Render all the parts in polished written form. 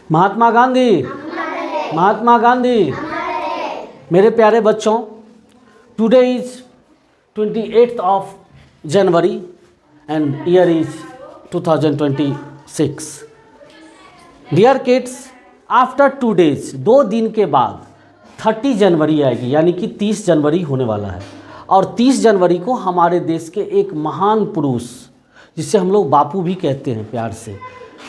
महात्मा गांधी, महात्मा गांधी। मेरे प्यारे बच्चों, today is 28th of January and year is 2026. Dear kids, after 2 days, 2 दिन के बाद 30 जनवरी आएगी, यानी कि 30 जनवरी होने वाला है। और 30 जनवरी को हमारे देश के एक महान पुरुष, जिसे हम लोग बापू भी कहते हैं प्यार से,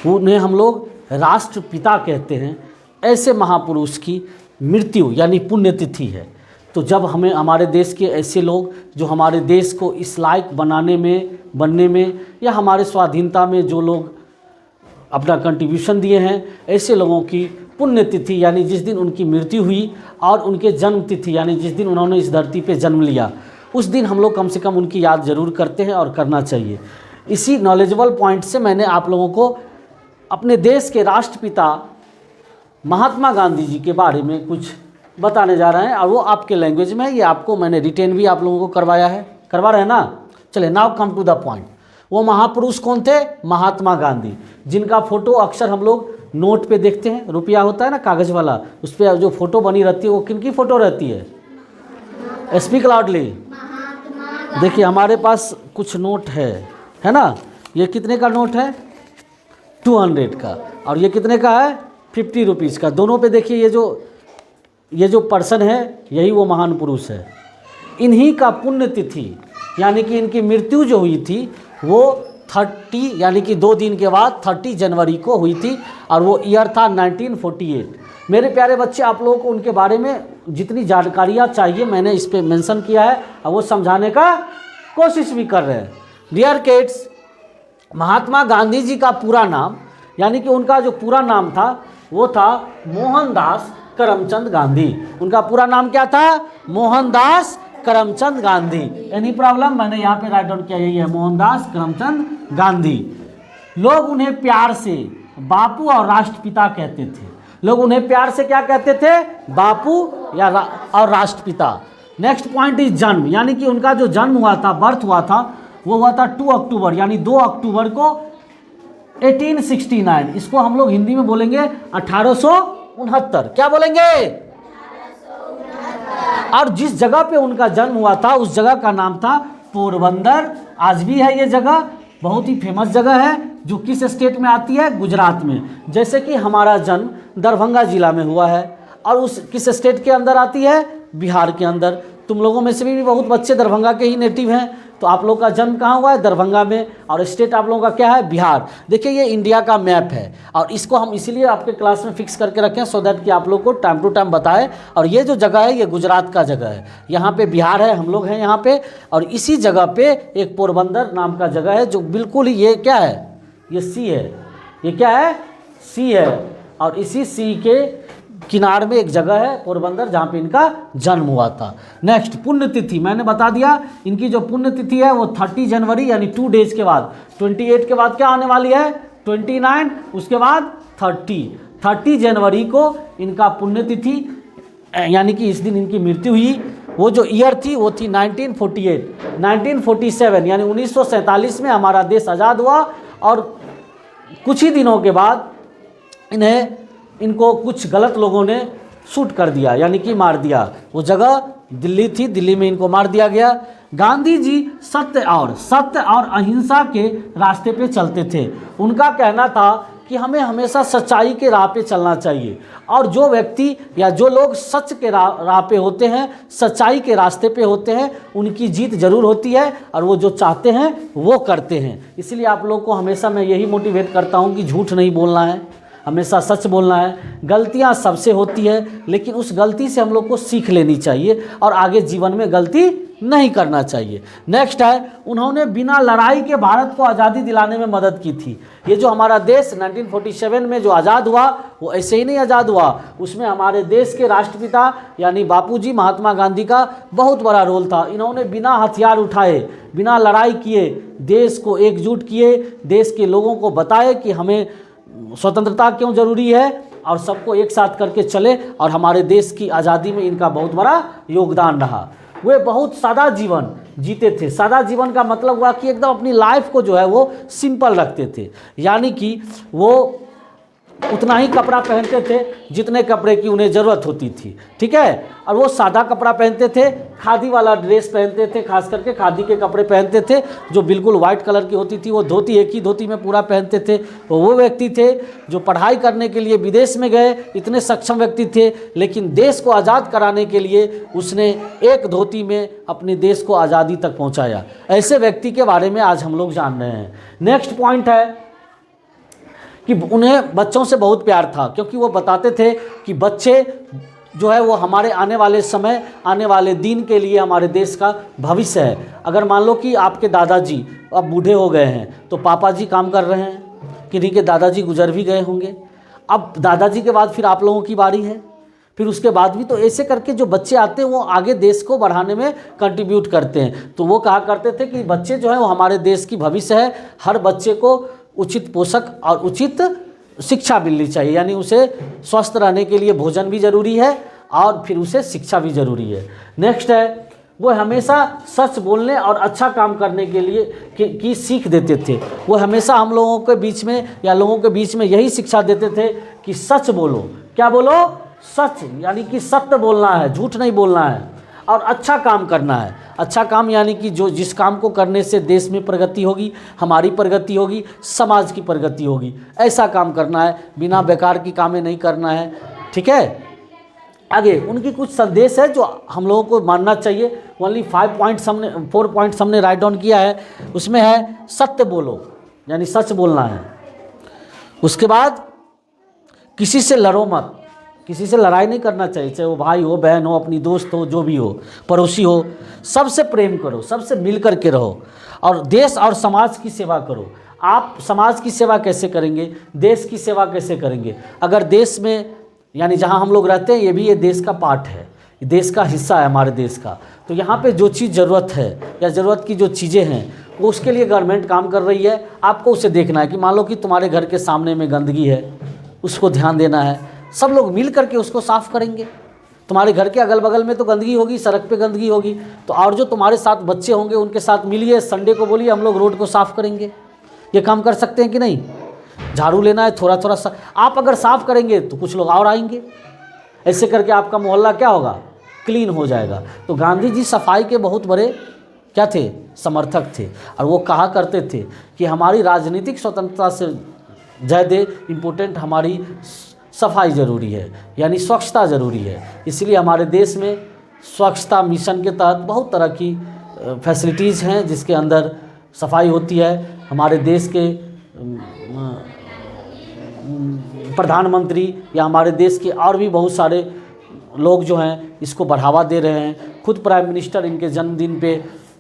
उन्हें हम लोग राष्ट्रपिता कहते हैं, ऐसे महापुरुष की मृत्यु यानी पुण्यतिथि है। तो जब हमें हमारे देश के ऐसे लोग जो हमारे देश को इस लायक बनने में या हमारे स्वाधीनता में जो लोग अपना कंट्रीब्यूशन दिए हैं, ऐसे लोगों की पुण्यतिथि यानी जिस दिन उनकी मृत्यु हुई और उनके जन्म तिथि यानी जिस दिन उन्होंने इस धरती पे जन्म लिया, उस दिन हम लोग कम से कम उनकी याद ज़रूर करते हैं और करना चाहिए। इसी नॉलेजेबल पॉइंट से मैंने आप लोगों को अपने देश के राष्ट्रपिता महात्मा गांधी जी के बारे में कुछ बताने जा रहे हैं, और वो आपके लैंग्वेज में है। ये आपको मैंने रिटेन भी आप लोगों को करवा रहे हैं ना। चलिए, now come to the point. वो महापुरुष कौन थे? महात्मा गांधी, जिनका फोटो अक्सर हम लोग नोट पे देखते हैं। रुपया होता है ना कागज़ वाला, उस पर जो फोटो बनी रहती है वो किनकी फ़ोटो रहती है? Speak loudly. देखिए हमारे पास कुछ नोट है ना। ये कितने का नोट है? 200 का। और ये कितने का है? 50 रुपीज़ का। दोनों पे देखिए ये जो पर्सन है, यही वो महान पुरुष है। इन्हीं का पुण्यतिथि यानी कि इनकी मृत्यु जो हुई थी वो 30 यानी कि 2 दिन के बाद 30 जनवरी को हुई थी, और वो ईयर था 1948। मेरे प्यारे बच्चे, आप लोगों को उनके बारे में जितनी जानकारियाँ चाहिए मैंने इस पर मेंशन किया है, और वो समझाने का कोशिश भी कर रहे हैं। डियर किड्स, महात्मा गांधी जी का पूरा नाम यानी कि उनका जो पूरा नाम था वो था मोहनदास करमचंद गांधी। उनका पूरा नाम क्या था? मोहनदास करमचंद गांधी। Any problem? मैंने यहाँ पे राइट डाउन किया, यही है, मोहनदास करमचंद गांधी। लोग उन्हें प्यार से बापू और राष्ट्रपिता कहते थे। लोग उन्हें प्यार से क्या कहते थे? बापू और राष्ट्रपिता। नेक्स्ट पॉइंट इज जन्म, यानी कि उनका जो जन्म हुआ था, बर्थ हुआ था, वो हुआ था 2 अक्टूबर यानी 2 अक्टूबर को 1869। इसको हम लोग हिंदी में बोलेंगे 1869। क्या बोलेंगे? और जिस जगह पे उनका जन्म हुआ था उस जगह का नाम था पोरबंदर। आज भी है ये जगह, बहुत ही फेमस जगह है, जो किस स्टेट में आती है? गुजरात में। जैसे कि हमारा जन्म दरभंगा जिला में हुआ है, और उस किस स्टेट के अंदर आती है? बिहार के अंदर। तुम लोगों में से भी बहुत बच्चे दरभंगा के ही नेटिव हैं, तो आप लोग का जन्म कहाँ हुआ है? दरभंगा में। और स्टेट आप लोगों का क्या है? बिहार। देखिए ये इंडिया का मैप है, और इसको हम इसीलिए आपके क्लास में फिक्स करके रखें सो दैट कि आप लोग को टाइम टू टाइम बताएं। और ये जो जगह है ये गुजरात का जगह है, यहाँ पे बिहार है, हम लोग हैं यहाँ पे, और इसी जगह पे एक पोरबंदर नाम का जगह है, जो बिल्कुल ही ये क्या है? ये सी है। ये क्या है? सी है। और इसी सी के किनार में एक जगह है पोरबंदर, जहाँ पे इनका जन्म हुआ था। नेक्स्ट, पुण्यतिथि मैंने बता दिया। इनकी जो पुण्यतिथि है वो 30 जनवरी यानी 2 डेज के बाद, 28 के बाद क्या आने वाली है? 29, उसके बाद 30 जनवरी को इनका पुण्यतिथि यानी कि इस दिन इनकी मृत्यु हुई। वो जो ईयर थी वो थी 1948। 1947 यानी 1947 में हमारा देश आज़ाद हुआ, और कुछ ही दिनों के बाद इनको कुछ गलत लोगों ने शूट कर दिया यानी कि मार दिया। वो जगह दिल्ली थी, दिल्ली में इनको मार दिया गया। गांधी जी सत्य और अहिंसा के रास्ते पे चलते थे। उनका कहना था कि हमें हमेशा सच्चाई के राह पे चलना चाहिए, और जो व्यक्ति या जो लोग सच के राह पे होते हैं, सच्चाई के रास्ते पे होते हैं, उनकी जीत जरूर होती है, और वो जो चाहते हैं वो करते हैं। इसलिए आप लोग को हमेशा मैं यही मोटिवेट करता हूँ कि झूठ नहीं बोलना है, हमेशा सच बोलना है। गलतियां सबसे होती है, लेकिन उस गलती से हम लोग को सीख लेनी चाहिए, और आगे जीवन में गलती नहीं करना चाहिए। नेक्स्ट है, उन्होंने बिना लड़ाई के भारत को आज़ादी दिलाने में मदद की थी। ये जो हमारा देश 1947 में जो आज़ाद हुआ वो ऐसे ही नहीं आज़ाद हुआ, उसमें हमारे देश के राष्ट्रपिता यानी बापूजी महात्मा गांधी का बहुत बड़ा रोल था। इन्होंने बिना हथियार उठाए, बिना लड़ाई किए देश को एकजुट किए, देश के लोगों को बताए कि हमें स्वतंत्रता क्यों जरूरी है, और सबको एक साथ करके चले, और हमारे देश की आज़ादी में इनका बहुत बड़ा योगदान रहा। वे बहुत सादा जीवन जीते थे। सादा जीवन का मतलब हुआ कि एकदम अपनी लाइफ को जो है वो सिंपल रखते थे, यानी कि वो उतना ही कपड़ा पहनते थे जितने कपड़े की उन्हें ज़रूरत होती थी, ठीक है। और वो सादा कपड़ा पहनते थे, खादी वाला ड्रेस पहनते थे, खास करके खादी के कपड़े पहनते थे जो बिल्कुल वाइट कलर की होती थी। वो धोती एक ही धोती में पूरा पहनते थे। वो व्यक्ति थे जो पढ़ाई करने के लिए विदेश में गए, इतने सक्षम व्यक्ति थे, लेकिन देश को आज़ाद कराने के लिए उसने एक धोती में अपने देश को आज़ादी तक पहुँचाया। ऐसे व्यक्ति के बारे में आज हम लोग जान रहे हैं। नेक्स्ट पॉइंट है कि उन्हें बच्चों से बहुत प्यार था, क्योंकि वो बताते थे कि बच्चे जो है वो हमारे आने वाले समय, आने वाले दिन के लिए हमारे देश का भविष्य है। अगर मान लो कि आपके दादाजी अब बूढ़े हो गए हैं तो पापा जी काम कर रहे हैं, किन्हीं के दादाजी गुजर भी गए होंगे, अब दादाजी के बाद फिर आप लोगों की बारी है, फिर उसके बाद भी। तो ऐसे करके जो बच्चे आते हैं वो आगे देश को बढ़ाने में कंट्रीब्यूट करते हैं। तो वो कहा करते थे कि बच्चे जो हैं वो हमारे देश की भविष्य है, हर बच्चे को उचित पोषक और उचित शिक्षा मिलनी चाहिए, यानी उसे स्वस्थ रहने के लिए भोजन भी ज़रूरी है और फिर उसे शिक्षा भी ज़रूरी है। नेक्स्ट है, वो हमेशा सच बोलने और अच्छा काम करने के लिए की सीख देते थे। वो हमेशा हम लोगों के बीच में या लोगों के बीच में यही शिक्षा देते थे कि सच बोलो। क्या बोलो? सच, यानी कि सत्य बोलना है, झूठ नहीं बोलना है, और अच्छा काम करना है। अच्छा काम यानी कि जो जिस काम को करने से देश में प्रगति होगी, हमारी प्रगति होगी, समाज की प्रगति होगी, ऐसा काम करना है, बिना बेकार की कामें नहीं करना है, ठीक है। आगे उनकी कुछ संदेश है जो हम लोगों को मानना चाहिए। ओनली 4 पॉइंट्स हमने राइट डाउन किया है। उसमें है सत्य बोलो, यानी सच बोलना है। उसके बाद किसी से लड़ो मत, किसी से लड़ाई नहीं करना चाहिए, चाहे वो भाई हो, बहन हो, अपनी दोस्त हो, जो भी हो, पड़ोसी हो, सबसे प्रेम करो, सबसे मिल कर के रहो और देश और समाज की सेवा करो। आप समाज की सेवा कैसे करेंगे, देश की सेवा कैसे करेंगे? अगर देश में, यानी जहाँ हम लोग रहते हैं, ये देश का पार्ट है, देश का हिस्सा है हमारे देश का। तो यहाँ पे जो चीज़ ज़रूरत है या ज़रूरत की जो चीज़ें हैं वो उसके लिए गवर्नमेंट काम कर रही है। आपको उसे देखना है कि मान लो कि तुम्हारे घर के सामने में गंदगी है, उसको ध्यान देना है, सब लोग मिल करके उसको साफ़ करेंगे। तुम्हारे घर के अगल बगल में तो गंदगी होगी, सड़क पे गंदगी होगी, तो और जो तुम्हारे साथ बच्चे होंगे उनके साथ मिलिए, संडे को बोलिए हम लोग रोड को साफ़ करेंगे। ये काम कर सकते हैं कि नहीं? झाड़ू लेना है, थोड़ा थोड़ा सा आप अगर साफ़ करेंगे तो कुछ लोग और आएंगे, ऐसे करके आपका मोहल्ला क्या होगा? क्लीन हो जाएगा। तो गांधी जी सफाई के बहुत बड़े क्या थे? समर्थक थे। और वो कहा करते थे कि हमारी राजनीतिक स्वतंत्रता से ज़्यादा इम्पोर्टेंट हमारी सफाई ज़रूरी है, यानी स्वच्छता ज़रूरी है। इसलिए हमारे देश में स्वच्छता मिशन के तहत बहुत तरह की फैसिलिटीज़ हैं जिसके अंदर सफाई होती है। हमारे देश के प्रधानमंत्री या हमारे देश के और भी बहुत सारे लोग जो हैं इसको बढ़ावा दे रहे हैं। खुद प्राइम मिनिस्टर इनके जन्मदिन पे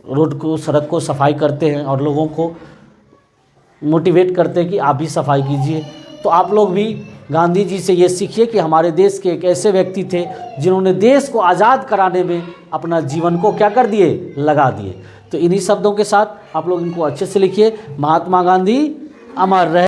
रोड को, सड़क को सफाई करते हैं और लोगों को मोटिवेट करते हैं कि आप भी सफाई कीजिए। तो आप लोग भी गांधी जी से ये सीखिए कि हमारे देश के एक ऐसे व्यक्ति थे जिन्होंने देश को आज़ाद कराने में अपना जीवन को क्या कर दिए? लगा दिए। तो इन्हीं शब्दों के साथ आप लोग इनको अच्छे से लिखिए। महात्मा गांधी अमर रहे।